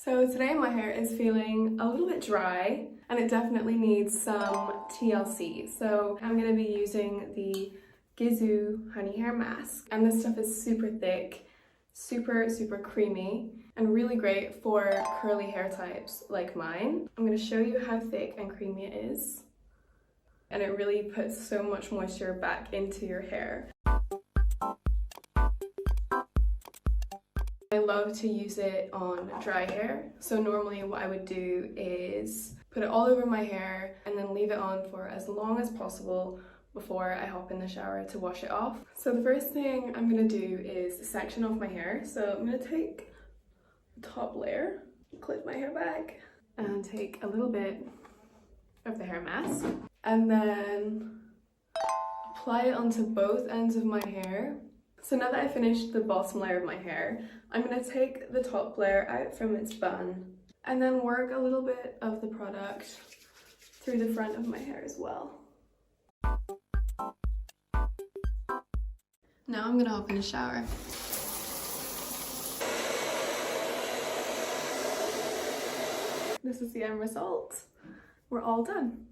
So today my hair is feeling a little bit dry and it definitely needs some TLC. So I'm going to be using the Gisou honey hair mask, and this stuff is super thick, super creamy, and really great for curly hair types like mine. I'm going to show you how thick and creamy it is, and it really puts so much moisture back into your hair. I love to use it on dry hair. So normally what I would do is put it all over my hair and then leave it on for as long as possible before I hop in the shower to wash it off. So the first thing I'm going to do is section off my hair. So I'm going to take the top layer, clip my hair back, and take a little bit of the hair mask and then apply it onto both ends of my hair. So now that I finished the bottom layer of my hair, I'm going to take the top layer out from its bun and then work a little bit of the product through the front of my hair as well. Now I'm going to hop in the shower. This is the end result. We're all done.